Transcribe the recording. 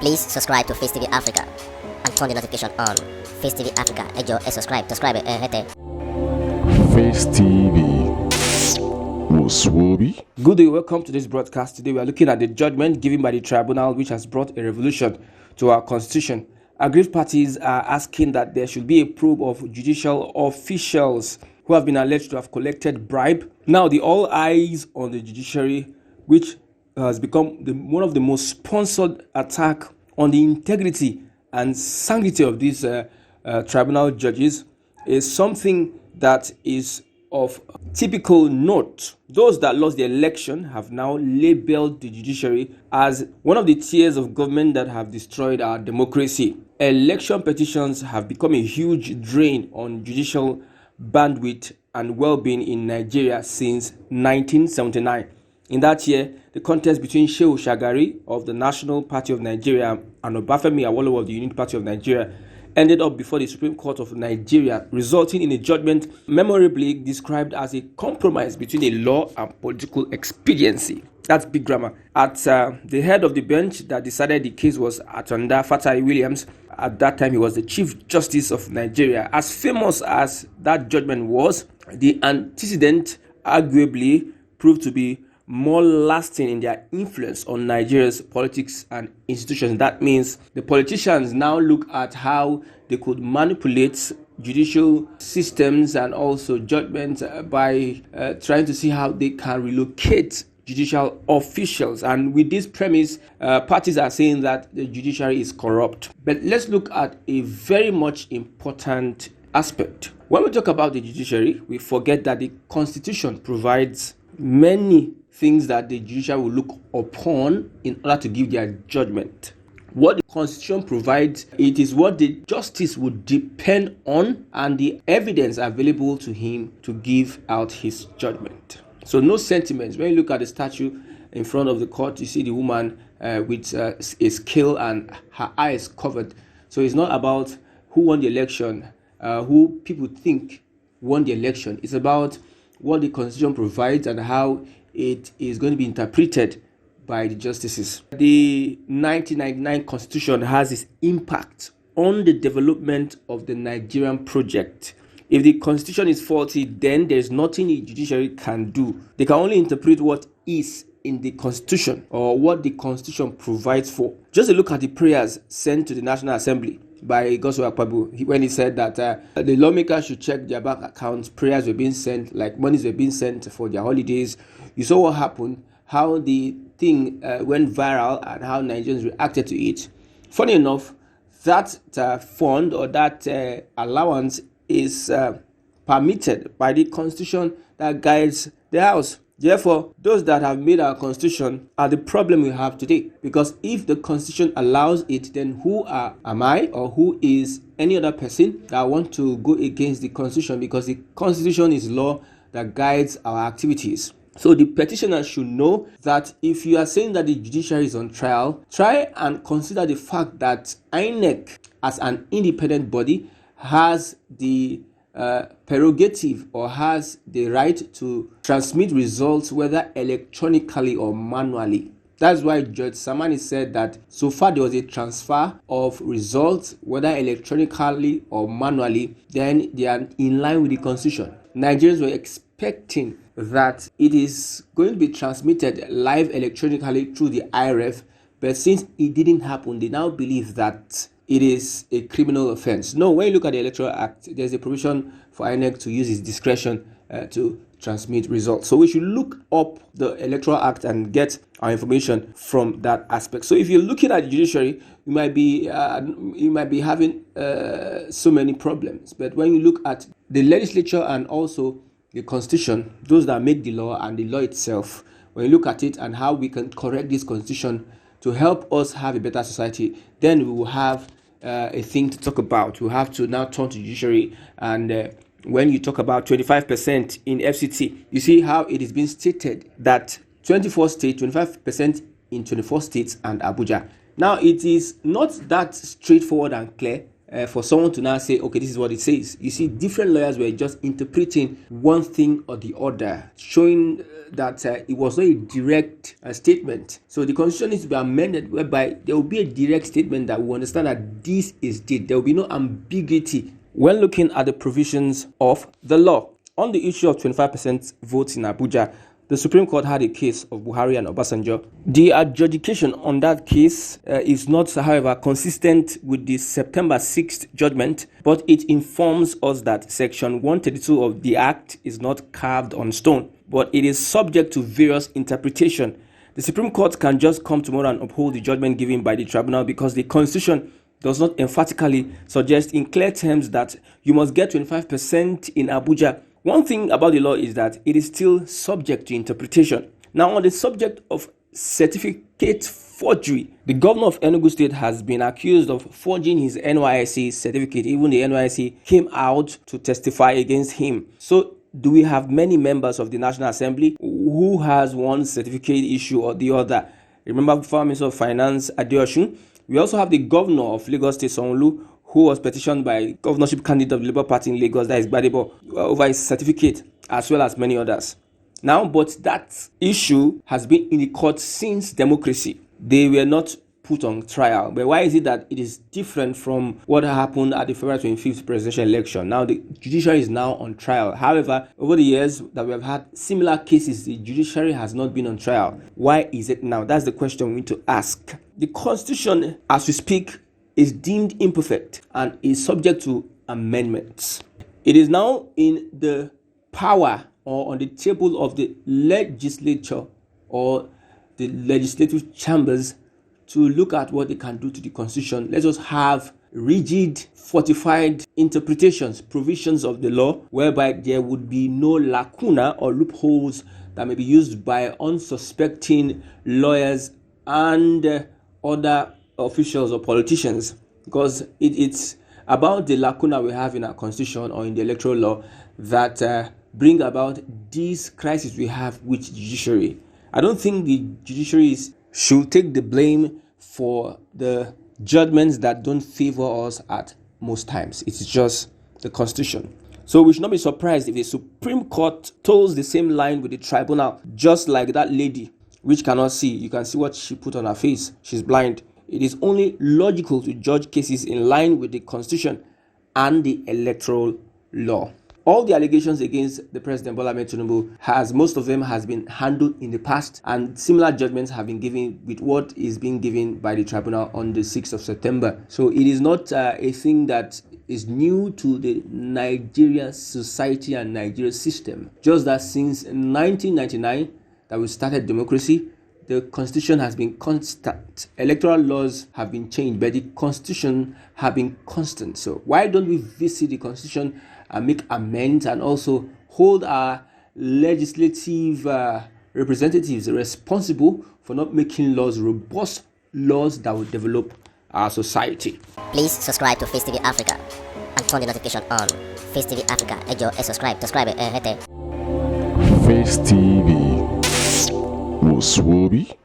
Please subscribe to Facetv Africa and turn the notification on. Facetv Africa, ẹ jọ̀ọ́, subscribe, hete. Face TV was Swoby. Good day, welcome to this broadcast. Today we are looking at the judgment given by the tribunal which has brought a revolution to our constitution. Aggrieved parties are asking that there should be a probe of judicial officials who have been alleged to have collected bribe. Now, the all eyes on the judiciary, which has become one of the most sponsored attack on the integrity and sanctity of these tribunal judges, is something that is of typical note. Those that lost the election have now labeled the judiciary as one of the tiers of government that have destroyed our democracy. Election petitions have become a huge drain on judicial bandwidth and well-being in Nigeria since 1979. In that year, the contest between Shehu Shagari of the National Party of Nigeria and Obafemi Awolowo of the Unity Party of Nigeria ended up before the Supreme Court of Nigeria, resulting in a judgment memorably described as a compromise between a law and political expediency. That's big grammar. At the head of the bench that decided the case was Atanda Fatai Williams. At that time, he was the Chief Justice of Nigeria. As famous as that judgment was, the antecedent arguably proved to be more lasting in their influence on Nigeria's politics and institutions. That means the politicians now look at how they could manipulate judicial systems and also judgments by trying to see how they can relocate judicial officials. And with this premise, parties are saying that the judiciary is corrupt. But let's look at a very much important aspect. When we talk about the judiciary, we forget that the Constitution provides many things that the judiciary will look upon in order to give their judgment. What the Constitution provides, it is what the justice would depend on and the evidence available to him to give out his judgment. So no sentiments. When you look at the statue in front of the court, you see the woman with a scale and her eyes covered. So it's not about who won the election, who people think won the election. It's about what the Constitution provides and how it is going to be interpreted by the justices. The 1999 Constitution has its impact on the development of the Nigerian project. If the Constitution is faulty, then there's nothing the judiciary can do. They can only interpret what is in the Constitution or what the Constitution provides for. Just a look at the prayers sent to the National Assembly by Goswell Akpabio when he said that the lawmakers should check their bank accounts. Prayers were being sent, like monies were being sent for their holidays. You saw what happened, how the thing went viral and how Nigerians reacted to it. Funny enough, that fund or that allowance is permitted by the Constitution that guides the House. Therefore, those that have made our Constitution are the problem we have today. Because if the Constitution allows it, then who am I or who is any other person that want to go against the Constitution? Because the Constitution is law that guides our activities. So the petitioner should know that if you are saying that the judiciary is on trial, try and consider the fact that Inec as an independent body has the prerogative or has the right to transmit results whether electronically or manually. That's why Judge Samani said that so far there was a transfer of results whether electronically or manually, then they are in line with the Constitution. Nigerians were expecting that it is going to be transmitted live electronically through the IRF, but since it didn't happen, they now believe that it is a criminal offense. No, when you look at the Electoral Act, there's a provision for INEC to use its discretion to transmit results. So we should look up the Electoral Act and get our information from that aspect. So if you're looking at the judiciary, you might be having so many problems. But when you look at the legislature and also the Constitution, those that make the law and the law itself, when you look at it and how we can correct this Constitution to help us have a better society, then we will have a thing to talk about. We have to now turn to judiciary. And when you talk about 25% in FCT, you see how it is being stated that 24 states, 25% in 24 states and Abuja. Now, it is not that straightforward and clear. for someone to now say, okay, this is what it says. You see, different lawyers were just interpreting one thing or the other, showing that it was not a direct statement. So the constitution needs to be amended whereby there will be a direct statement that we understand that this is it. There will be no ambiguity when looking at the provisions of the law. On the issue of 25% votes in Abuja, the Supreme Court had a case of Buhari and Obasanjo. The adjudication on that case is not, however, consistent with the September 6th judgment, but it informs us that Section 132 of the Act is not carved on stone, but it is subject to various interpretation. The Supreme Court can just come tomorrow and uphold the judgment given by the tribunal because the Constitution does not emphatically suggest in clear terms that you must get 25% in Abuja. One thing about the law is that it is still subject to interpretation. Now, on the subject of certificate forgery, the governor of Enugu State has been accused of forging his NYSC certificate. Even the NYSC came out to testify against him. So, do we have many members of the National Assembly who has one certificate issue or the other? Remember former Minister of Finance Adeosun? We also have the governor of Lagos State, Sanwo-Olu, who was petitioned by governorship candidate of the Labour Party in Lagos, that is Gbadebo, over his certificate, as well as many others. Now, but that issue has been in the court since democracy. They were not put on trial. But why is it that it is different from what happened at the February 25th presidential election? Now, the judiciary is now on trial. However, over the years that we have had similar cases, the judiciary has not been on trial. Why is it now? That's the question we need to ask. The Constitution, as we speak, is deemed imperfect and is subject to amendments. It is now in the power or on the table of the legislature or the legislative chambers to look at what they can do to the Constitution. Let us have rigid, fortified interpretations, provisions of the law, whereby there would be no lacuna or loopholes that may be used by unsuspecting lawyers and other officials or politicians, because it's about the lacuna we have in our Constitution or in the electoral law that bring about this crisis we have with the judiciary. I don't think the judiciary should take the blame for the judgments that don't favor us at most times. It's just the Constitution. So we should not be surprised if the Supreme Court toes the same line with the tribunal, just like that lady which cannot see. You can see what she put on her face. She's blind. It is only logical to judge cases in line with the Constitution and the electoral law. All the allegations against the President Bola Ahmed Tinubu, most of them has been handled in the past, and similar judgments have been given with what is being given by the tribunal on the 6th of September. So it is not a thing that is new to the Nigerian society and Nigerian system. Just that since 1999 that we started democracy, the Constitution has been constant. Electoral laws have been changed, but the Constitution have been constant. So why don't we visit the Constitution and make amends and also hold our legislative representatives responsible for not making laws, robust laws that will develop our society? Please subscribe to Face TV Africa and turn the notification on. Face TV Africa, subscribe, hete. Face TV was Swoby.